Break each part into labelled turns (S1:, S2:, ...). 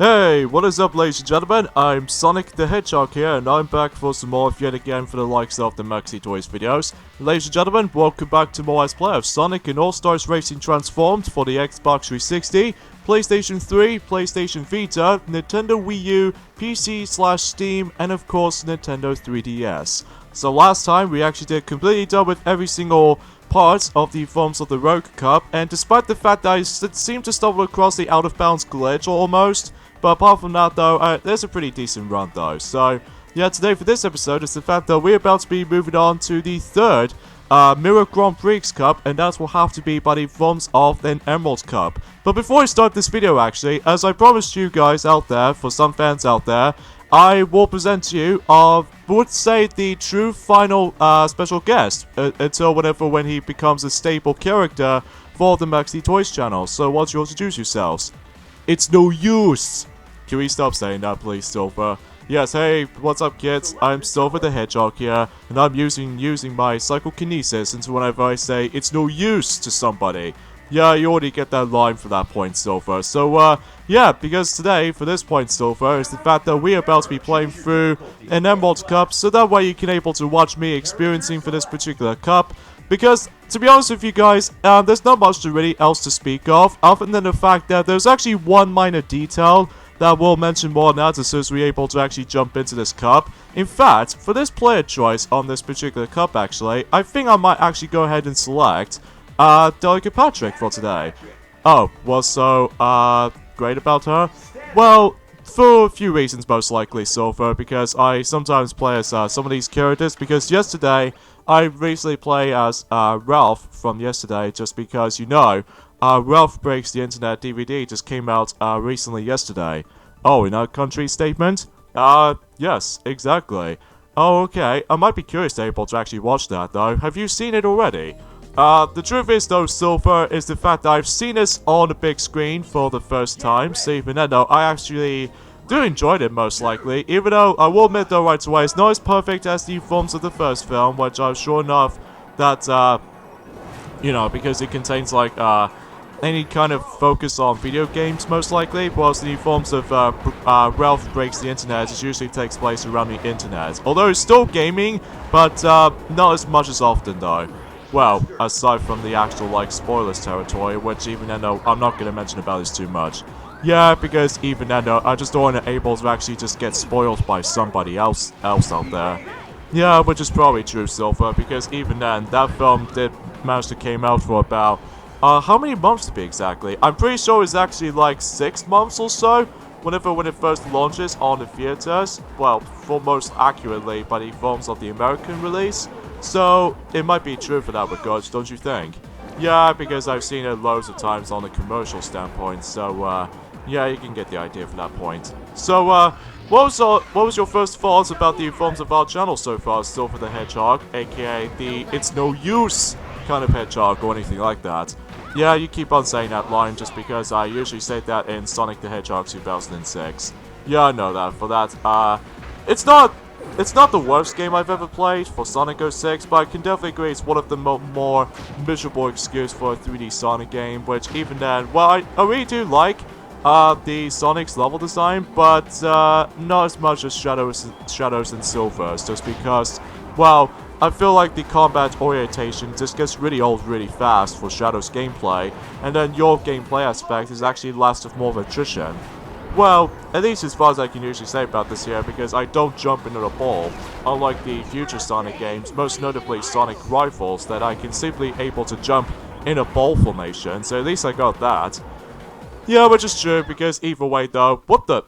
S1: Hey, what is up ladies and gentlemen, I'm Sonic the Hedgehog here, and I'm back for some more yet again for the likes of the Maxi Toys videos. Ladies and gentlemen, welcome back to more Let's Play of Sonic and All-Stars Racing Transformed for the Xbox 360, PlayStation 3, PlayStation Vita, Nintendo Wii U, PC/Steam, and of course Nintendo 3DS. So last time we actually did completely done with every single part of the forms of the Rogue Cup, and despite the fact that I seemed to stumble across the out of bounds glitch almost, but apart from that though, there's a pretty decent run though. So yeah, today for this episode is the fact that we're about to be moving on to the third Mirror Grand Prix Cup, and that will have to be by the forms of an Emerald Cup. But before I start this video actually, as I promised you guys out there, for some fans out there, I will present to you, would say the true final special guest until when he becomes a stable character for the Maxi Toys channel. So why don't you introduce yourselves? It's no use! Can we stop saying that please, Silver? Yes, hey, what's up kids? I'm Silver the Hedgehog here, and I'm using my psychokinesis into whenever I say it's no use to somebody. Yeah, you already get that line for that point, Silver. So, yeah, because today, for this point, Silver, is the fact that we're about to be playing through an Emerald Cup, so that way you can able to watch me experiencing for this particular cup. Because, to be honest with you guys, there's not much really else to speak of, other than the fact that there's actually one minor detail that we'll mention more now as soon as we're able to actually jump into this cup. In fact, for this player choice on this particular cup, actually, I think I might actually go ahead and select Delicate Patrick for today. Oh, what's so, great about her? Well, for a few reasons most likely, Silver, because I sometimes play as some of these characters, because yesterday, I recently play as Ralph from yesterday, just because, you know, Ralph Breaks the Internet DVD just came out recently yesterday. Oh, in our country statement? Yes, exactly. Oh, okay, I might be curious to able to actually watch that though. Have you seen it already? The truth is though, Silver, is the fact that I've seen this on the big screen for the first time, so even then though, I actually do enjoy it most likely, even though I will admit though right away, it's not as perfect as the forms of the first film, which I'm sure enough that, you know, because it contains like, any kind of focus on video games most likely, whilst the forms of Ralph Breaks the Internet, it usually takes place around the internet. Although it's still gaming, but not as much as often though. Well, aside from the actual like spoilers territory, which even then though I'm not going to mention about this too much. Yeah, because even then though I just don't want to able to actually just get spoiled by somebody else out there. Yeah, which is probably true, Silver, because even then that film did manage to came out for about how many months to be exactly? I'm pretty sure it's actually like 6 months or so, when it first launches on the theaters. Well, for most accurately by the forms of the American release. So, it might be true for that regards, don't you think? Yeah, because I've seen it loads of times on the commercial standpoint, so, yeah, you can get the idea from that point. So, what was your first thoughts about the forms of our channel so far, Silver the Hedgehog, aka the it's no use kind of hedgehog or anything like that? Yeah, you keep on saying that line just because I usually say that in Sonic the Hedgehog 2006. Yeah, I know that. For that, it's not the worst game I've ever played for Sonic 06, but I can definitely agree it's one of the more miserable excuses for a 3D Sonic game, which even then, well, I really do like the Sonic's level design, but not as much as Shadows and Silvers, just because, well, I feel like the combat orientation just gets really old really fast for Shadow's gameplay, and then your gameplay aspect is actually less of more of attrition. Well, at least as far as I can usually say about this here, because I don't jump into the ball, unlike the future Sonic games, most notably Sonic Rifles, that I can simply able to jump in a ball formation, so at least I got that. Yeah, which is true, because either way though, what the?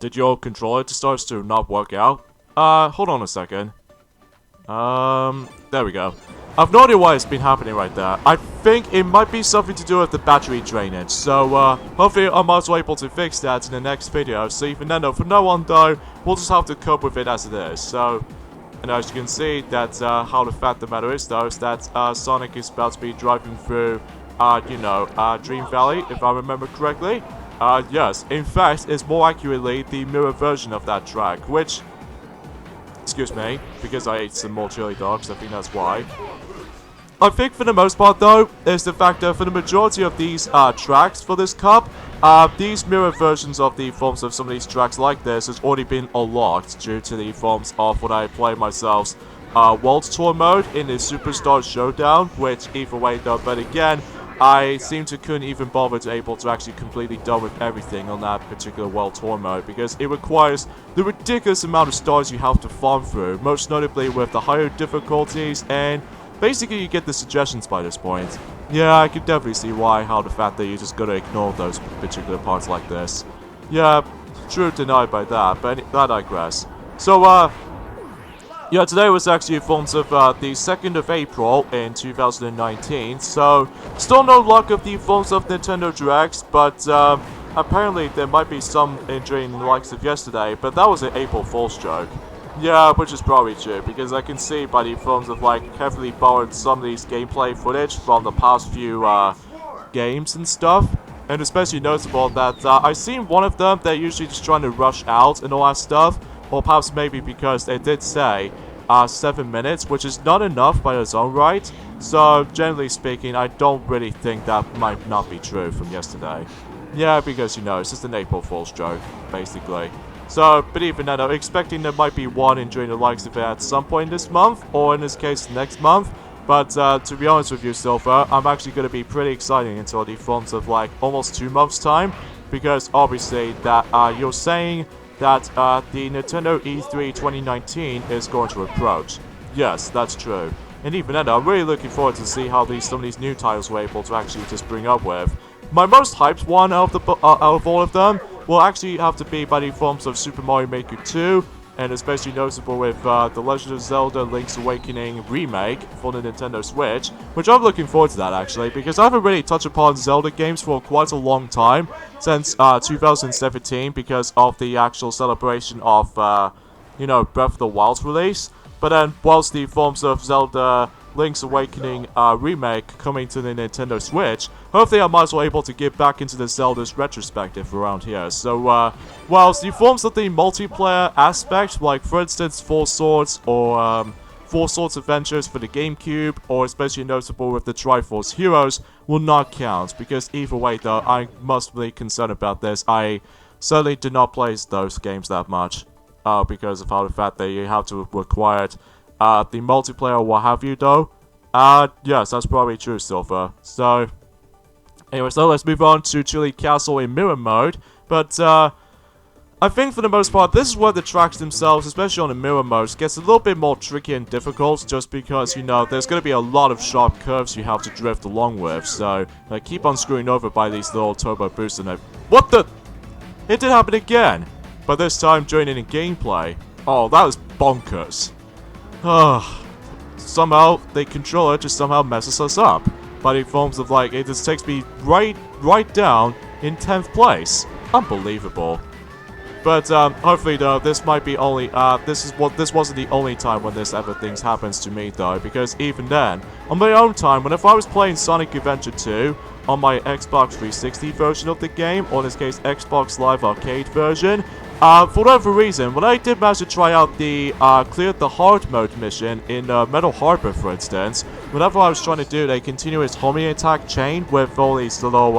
S1: Did your controller just start to not work out? Hold on a second. There we go. I've no idea why it's been happening right there. I think it might be something to do with the battery drainage. So, hopefully I'm also able to fix that in the next video. So even then, though, from now on though, we'll just have to cope with it as it is. So, and as you can see, that's how the fact of the matter is though, is that Sonic is about to be driving through, you know, Dream Valley, if I remember correctly. Yes, in fact, it's more accurately the mirror version of that track, which, excuse me, because I ate some more chili dogs, I think that's why. I think for the most part, though, is the fact that for the majority of these tracks for this cup, these mirror versions of the forms of some of these tracks like this has already been unlocked due to the forms of what I play myself World Tour mode in the Superstar Showdown, which either way though, but again, I seem to couldn't even bother to able to actually completely done with everything on that particular World Tour mode because it requires the ridiculous amount of stars you have to farm through, most notably with the higher difficulties, and basically you get the suggestions by this point. Yeah, I can definitely see how the fact that you just gotta ignore those particular parts like this. Yeah, true denied by that, but I digress. So, yeah, today was actually forms of the 2nd of April in 2019, so still no luck of the forms of Nintendo Directs, but apparently there might be some during the likes of yesterday, but that was an April Fool's joke. Yeah, which is probably true, because I can see by the forms of like heavily borrowed some of these gameplay footage from the past few games and stuff, and especially notable that I've seen one of them, they're usually just trying to rush out and all that stuff. Or perhaps maybe because they did say 7 minutes, which is not enough by its own right. So, generally speaking, I don't really think that might not be true from yesterday. Yeah, because, you know, it's just an April Fool's joke, basically. So, but even then, I'm expecting there might be one in during the likes of it at some point this month, or in this case, next month. But, to be honest with you, Silver, I'm actually going to be pretty excited until the forms of, like, almost 2 months' time. Because, obviously, that you're saying that the Nintendo E3 2019 is going to approach. Yes, that's true. And even then, I'm really looking forward to see how some of these new titles we're able to actually just bring up with. My most hyped one out of all of them will actually have to be by the forms of Super Mario Maker 2, and especially noticeable with The Legend of Zelda Link's Awakening remake for the Nintendo Switch, which I'm looking forward to that actually, because I haven't really touched upon Zelda games for quite a long time, since 2017, because of the actual celebration of, you know, Breath of the Wild's release. But then, whilst the forms of Zelda Link's Awakening remake coming to the Nintendo Switch, hopefully I might as well able to get back into the Zelda's retrospective around here. So, whilst the forms of the multiplayer aspect, like for instance Four Swords or Four Swords Adventures for the GameCube, or especially notable with the Triforce Heroes, will not count, because either way though, I must be concerned about this. I certainly did not play those games that much, because of how the fact that you have to require the multiplayer or what have you though. Yes, that's probably true, Silver. So, anyway, so let's move on to Chili Castle in mirror mode. But, I think for the most part, this is where the tracks themselves, especially on the mirror modes, gets a little bit more tricky and difficult, just because, you know, there's going to be a lot of sharp curves you have to drift along with, so, keep on screwing over by these little turbo boosts and what the? It did happen again! But this time during in gameplay. Oh, that was bonkers. Somehow, the controller just somehow messes us up. By the forms of, like, it just takes me right down in 10th place. Unbelievable. But, hopefully, though, this might be only, this wasn't the only time when this ever things happens to me, though, because even then, on my own time, whenever I was playing Sonic Adventure 2, on my Xbox 360 version of the game, or in this case, Xbox Live Arcade version, for whatever reason, when I did manage to try out the, clear the hard mode mission in, Metal Harbor, for instance, whenever I was trying to do a continuous homing attack chain with all these little,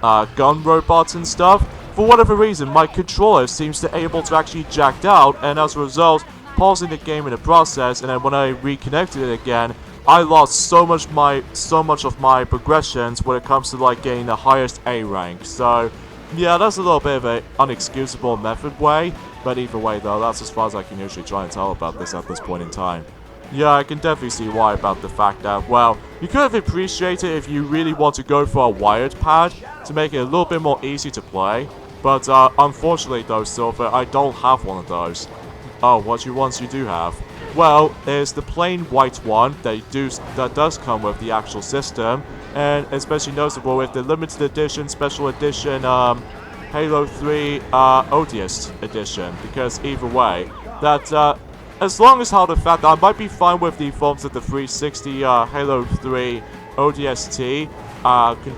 S1: gun robots and stuff, for whatever reason, my controller seems to able to actually jacked out, and as a result, pausing the game in the process, and then when I reconnected it again, I lost so much of my progressions when it comes to like getting the highest A rank. So, yeah, that's a little bit of an unexcusable method way, but either way though, that's as far as I can usually try and tell about this at this point in time. Yeah, I can definitely see why about the fact that, well, you could have appreciated if you really want to go for a wired pad to make it a little bit more easy to play. But, unfortunately though, Silver, I don't have one of those. Oh, what ones you do have? Well, there's the plain white one that does come with the actual system, and especially noticeable with the limited edition, special edition, Halo 3, ODS edition, because either way, that, as long as how the fact that I might be fine with the forms of the 360, Halo 3 ODST,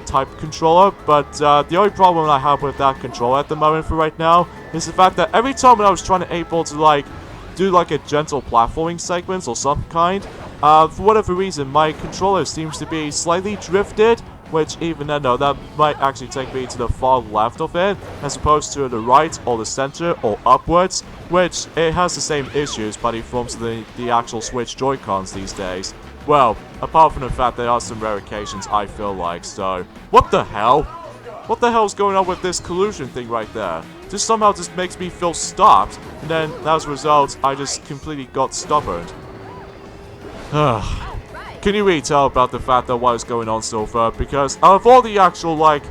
S1: type controller, but the only problem I have with that controller at the moment for right now is the fact that every time when I was trying to able to like do like a gentle platforming segments or some kind, for whatever reason, my controller seems to be slightly drifted, which even then, no, that might actually take me to the far left of it, as opposed to the right, or the center, or upwards, which it has the same issues by the forms of the actual Switch Joy-Cons these days. Well, apart from the fact there are some rare occasions, I feel like, so... What the hell? What the hell's going on with this collusion thing right there? This somehow just makes me feel stopped, and then, as a result, I just completely got stubborn. Can you really tell about the fact that what is going on so far? Because out of all the actual, like,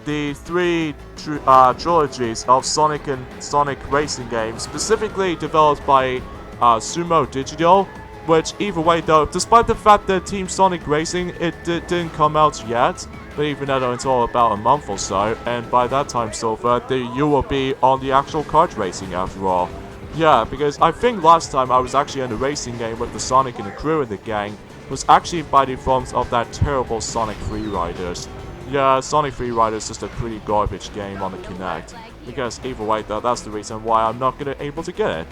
S1: the three trilogies of Sonic and Sonic racing games, specifically developed by Sumo Digital, which either way though, despite the fact that Team Sonic Racing, it didn't come out yet, but even though it's all about a month or so, and by that time so far, you will be on the actual kart racing after all. Yeah, because I think last time I was actually in a racing game with the Sonic and the crew in the gang was actually by the forms of that terrible Sonic Free Riders. Yeah, Sonic Free Riders is just a pretty garbage game on the Kinect. Because either way though, that's the reason why I'm not gonna able to get it.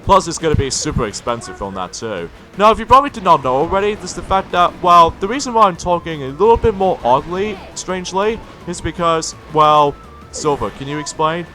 S1: Plus, it's going to be super expensive on that too. Now, if you probably did not know already, this is the fact that, well, the reason why I'm talking a little bit more oddly, strangely, is because, well, Silver, can you explain?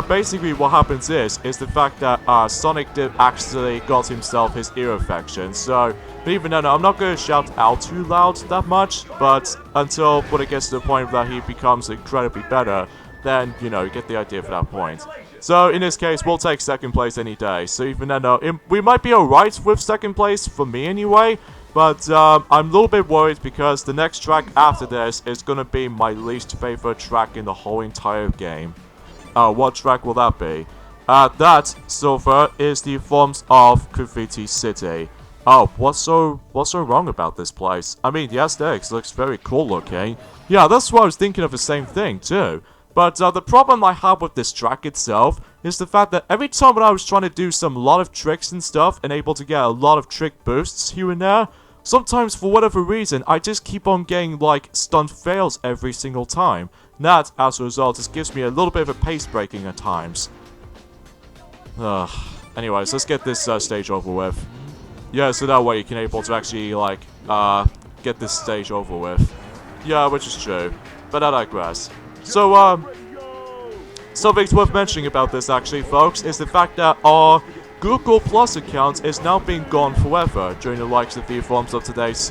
S1: Basically what happens is the fact that Sonic did actually got himself his ear infection, so, but even then, I'm not going to shout out too loud that much, but until when it gets to the point that he becomes incredibly better, then, you know, you get the idea for that point. So, in this case, we'll take second place any day, so even then, we might be alright with second place, for me anyway, but I'm a little bit worried because the next track after this is going to be my least favorite track in the whole entire game. What track will that be? That, Silver, is the forms of Graffiti City. Oh, what's so wrong about this place? I mean, the aesthetics looks very cool looking. Yeah, that's what I was thinking of the same thing, too. But the problem I have with this track itself is the fact that every time when I was trying to do a lot of tricks and stuff and able to get a lot of trick boosts here and there, sometimes for whatever reason I just keep on getting like stunt fails every single time. And that, as a result, just gives me a little bit of a pace breaking at times. Anyways, let's get this stage over with. Yeah, so that way you can able to actually like get this stage over with. Yeah, which is true. But I digress. So, something's worth mentioning about this actually, folks, is the fact that our Google Plus account is now being gone forever during the likes of the forms of today's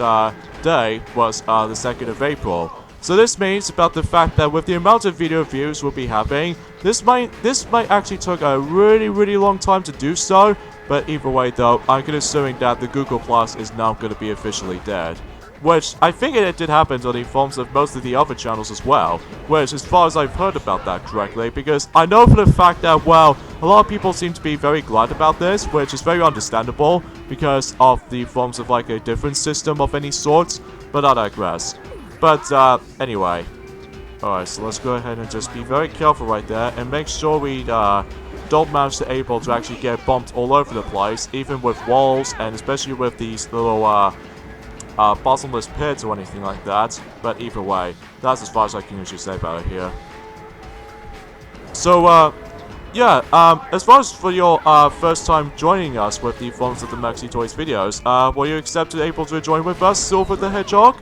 S1: day was the 2nd of April. So this means about the fact that with the amount of video views we'll be having, this might actually take a really long time to do so, but either way though, I'm assuming that the Google Plus is now going to be officially dead. Which, I think it did happen on the forms of most of the other channels as well. Which, as far as I've heard about that correctly, because I know for the fact that, well, a lot of people seem to be very glad about this, which is very understandable, because of the forms of, like, a different system of any sort, but I digress. But, anyway. Alright, so let's go ahead and just be very careful right there, and make sure we, don't manage to able to actually get bumped all over the place, even with walls, and especially with these little, bottomless pits or anything like that, but either way, that's as far as I can usually say about it here. So, yeah, as far as for your, first time joining us with the forms of the Maxi Toys videos, were you able to join with us, Silver the Hedgehog?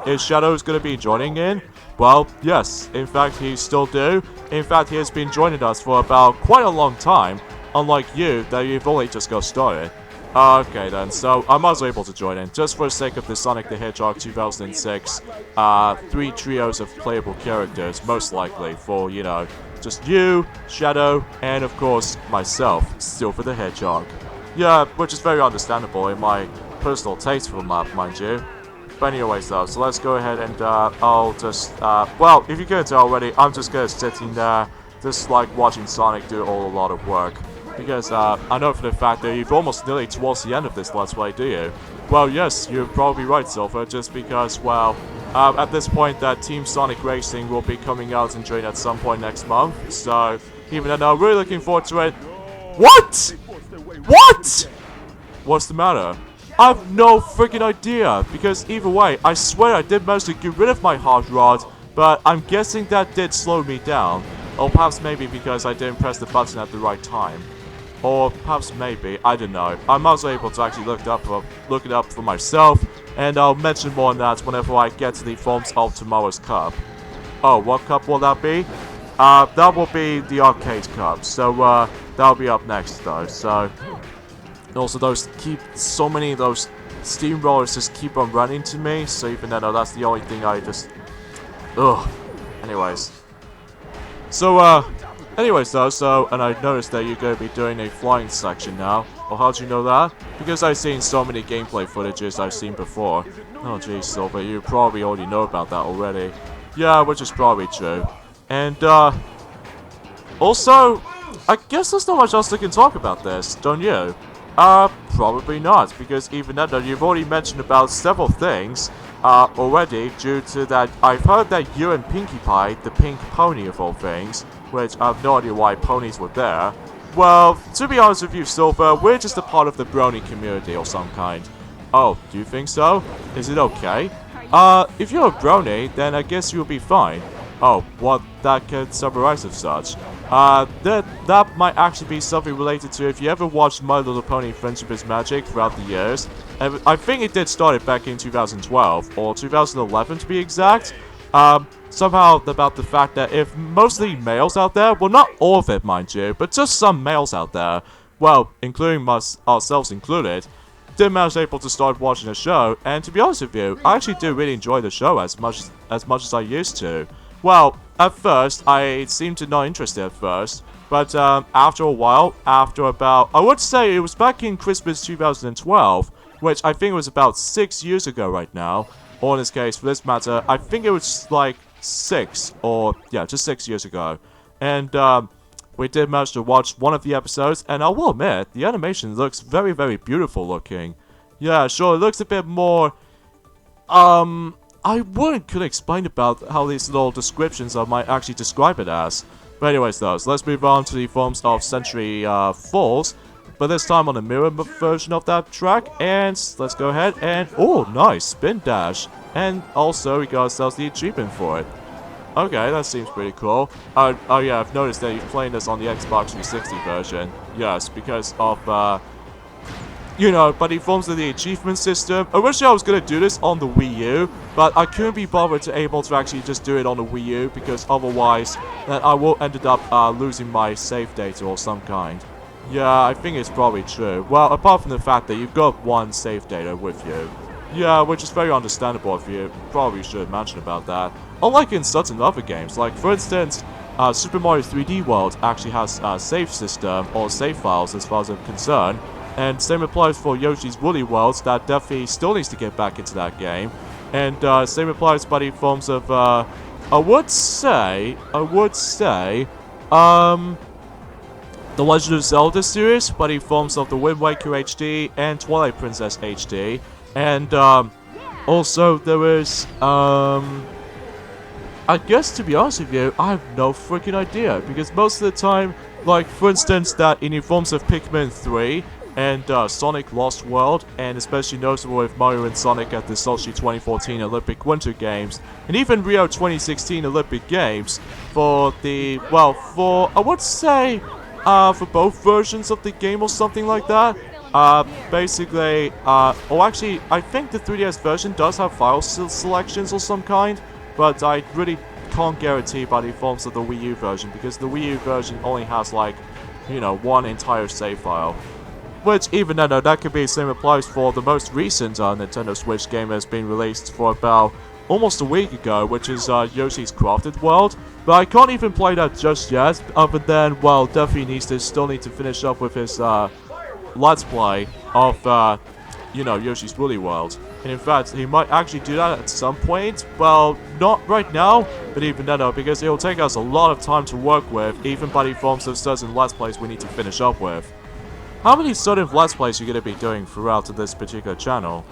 S1: Is Shadows gonna be joining in? Well, yes, in fact, he still do. In fact, he has been joining us for about quite a long time, unlike you, that you've only just got started. Okay then, so I was able to join in, just for the sake of the Sonic the Hedgehog 2006, 3 trios of playable characters, most likely, for, you know, just you, Shadow, and of course, myself, Silver the Hedgehog. Yeah, which is very understandable in my personal taste for the map, mind you. But anyways though, so let's go ahead and, I'll just, well, if you couldn't tell already, I'm just gonna sit in there, just like watching Sonic do a lot of work. Because, I know for the fact that you're almost nearly towards the end of this Let's Play, do you? Well, yes, you're probably right, Silver, just because, well, at this point that Team Sonic Racing will be coming out and join at some point next month, so, even though I'm really looking forward to it. What?! What?! What's the matter? I have no freaking idea, because either way, I swear I did manage to get rid of my hot rod, but I'm guessing that did slow me down. Or perhaps maybe because I didn't press the button at the right time. or perhaps maybe, I don't know. I'm also able to actually look it up for myself, and I'll mention more on that whenever I get to the forms of tomorrow's cup. Oh, what cup will that be? That will be the arcade cup, so that'll be up next though. So, and also so many of those steamrollers just keep on running to me, so even though that's the only thing I just, ugh. Anyways. So, and I noticed that you're going to be doing a flying section now. Well, how'd you know that? Because I've seen so many gameplay footages I've seen before. Oh jeez, Silver, you probably already know about that already. Yeah, which is probably true. And, also, I guess there's not much else we can talk about this, don't you? Probably not, because even though you've already mentioned about several things, already, due to that, I've heard that you and Pinkie Pie, the pink pony of all things, which I have no idea why ponies were there. Well, to be honest with you, Silver, we're just a part of the brony community or some kind. Oh, do you think so? Is it okay? If you're a brony, then I guess you'll be fine. Oh, what that could summarize as such. That might actually be something related to if you ever watched My Little Pony Friendship is Magic throughout the years. And I think it did start it back in 2012, or 2011 to be exact. Somehow about the fact that if mostly males out there, well not all of it mind you, but just some males out there, well, including ourselves included, did manage able to start watching the show, and to be honest with you, I actually do really enjoy the show as much as I used to. Well, at first, I seemed to not interested at first, but after a while, after about, I would say it was back in Christmas 2012, which I think was about 6 years ago right now, or in this case, for this matter, I think it was like 6, or yeah, just 6 years ago, and we did manage to watch one of the episodes, and I will admit, the animation looks very, very beautiful looking. Yeah, sure, it looks a bit more, I could explain about how these little descriptions I might actually describe it as. But anyways though, so let's move on to the forms of Century Falls. But this time on the mirror version of that track. And let's go ahead and, oh nice, spin dash. And also we got ourselves the achievement for it. Okay, that seems pretty cool. Oh yeah, I've noticed that you're playing this on the Xbox 360 version. Yes, because of, you know, but it forms of the achievement system. Originally I was going to do this on the Wii U, but I couldn't be bothered to able to actually just do it on the Wii U, because otherwise then I will ended up losing my save data or some kind. Yeah, I think it's probably true. Well, apart from the fact that you've got one save data with you. Yeah, which is very understandable of you. Probably should mention about that. Unlike in certain other games, like for instance, Super Mario 3D World actually has a save system or save files as far as I'm concerned. And same applies for Yoshi's Woolly Worlds, that definitely still needs to get back into that game. And same applies by the forms of, I would say, The Legend of Zelda series, by the forms of the Wind Waker HD and Twilight Princess HD. And also there is, I guess to be honest with you, I have no freaking idea. Because most of the time, like for instance, that in the forms of Pikmin 3, and Sonic Lost World, and especially notable with Mario and Sonic at the Sochi 2014 Olympic Winter Games, and even Rio 2016 Olympic Games, for the, well, for, I would say, for both versions of the game or something like that. Basically, or actually, I think the 3DS version does have file selections or some kind, but I really can't guarantee by the forms of the Wii U version, because the Wii U version only has, like, you know, one entire save file. Which, even though that could be the same applies for the most recent Nintendo Switch game that's been released for about almost a week ago, which is Yoshi's Crafted World. But I can't even play that just yet, other than, well, definitely still need to finish up with his Let's Play of, you know, Yoshi's Woolly World. And in fact, he might actually do that at some point. Well, not right now, but even though, because it'll take us a lot of time to work with, even by the forms of certain Let's Plays we need to finish up with. How many sort of Let's Plays are you going to be doing throughout this particular channel?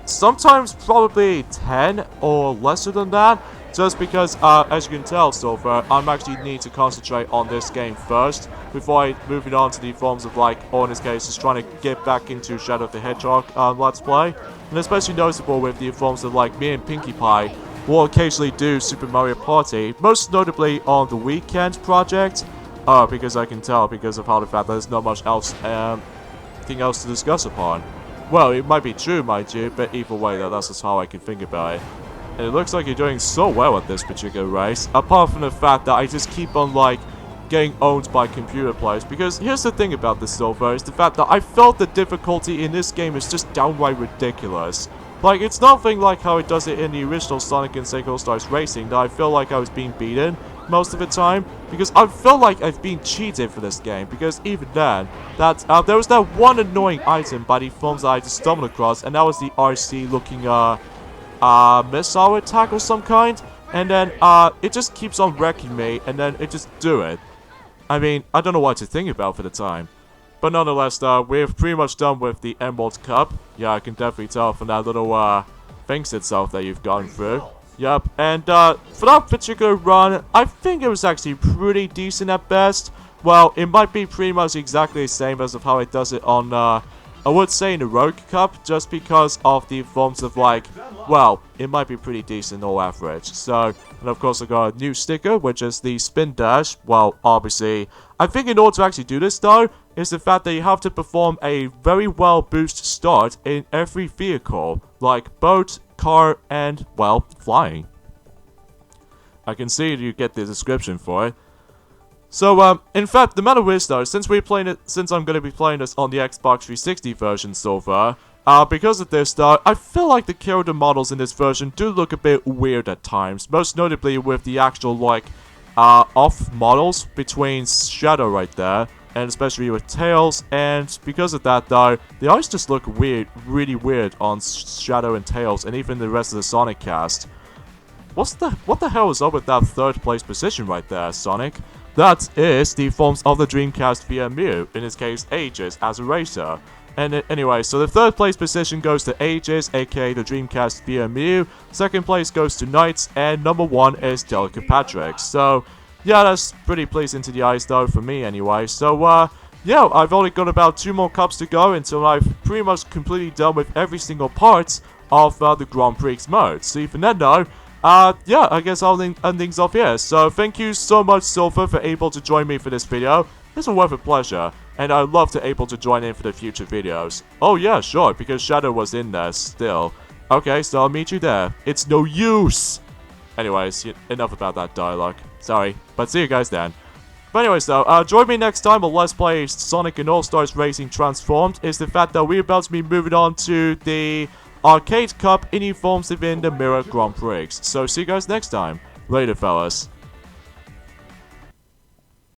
S1: Sometimes probably 10 or lesser than that. Just because, as you can tell, Silver, I'm actually need to concentrate on this game first before moving on to the forms of, like, or in this case, just trying to get back into Shadow of the Hedgehog Let's Play. And especially noticeable with the forms of, like, me and Pinkie Pie will occasionally do Super Mario Party, most notably on the Weekend project. Because I can tell because of how the fact that there's not much else, thing else to discuss upon. Well, it might be true, mind you, but either way, though, that's just how I can think about it. And it looks like you're doing so well at this particular race, apart from the fact that I just keep on, like, getting owned by computer players. Because here's the thing about this silver, is the fact that I felt the difficulty in this game is just downright ridiculous. Like, it's nothing like how it does it in the original Sonic and Sega All-Stars Racing, that I feel like I was being beaten most of the time, because I feel like I've been cheated for this game, because even then, there was that one annoying item by the forms that I just stumbled across, and that was the RC looking, missile attack of some kind, and then, it just keeps on wrecking me, and then it just do it. I mean, I don't know what to think about for the time. But nonetheless, we're pretty much done with the Emerald Cup. Yeah, I can definitely tell from that little, things itself that you've gone through. Yep, and, for that particular run, I think it was actually pretty decent at best. Well, it might be pretty much exactly the same as of how it does it on, I would say in the Rogue Cup, just because of the forms of, like, well, it might be pretty decent or average. So, and of course I got a new sticker, which is the Spin Dash. Well, obviously, I think in order to actually do this, though, is the fact that you have to perform a very well boost start in every vehicle, like boat, car, and, well, flying. I can see you get the description for it. So, in fact, the matter is, though, since I'm going to be playing this on the Xbox 360 version so far, because of this, though, I feel like the character models in this version do look a bit weird at times, most notably with the actual, like, off models between Shadow right there, and especially with Tails, and because of that, though, the eyes just look weird, really weird on Shadow and Tails, and even the rest of the Sonic cast. What the hell is up with that third place position right there, Sonic? That is the forms of the Dreamcast VMU, in this case, Aegis, as a racer. And anyway, so the third place position goes to Aegis, aka the Dreamcast VMU, second place goes to Knights, and number 1 is Delicate Patrick. So, yeah, that's pretty pleasing to the eyes though, for me anyway. So, yeah, I've only got about 2 more cups to go until I've pretty much completely done with every single part of the Grand Prix mode. So even then though, yeah, I guess I'll end things off here. So thank you so much, Silver, for able to join me for this video. This was worth a pleasure, and I'd love to able to join in for the future videos. Oh yeah, sure, because Shadow was in there still. Okay, so I'll meet you there. It's no use! Anyways, enough about that dialogue. Sorry, but see you guys then. But anyways though, join me next time on Let's Play Sonic and All-Stars Racing Transformed. Is the fact that we're about to be moving on to the Arcade Cup in forms within the Mirror Grand Prix. So see you guys next time. Later, fellas.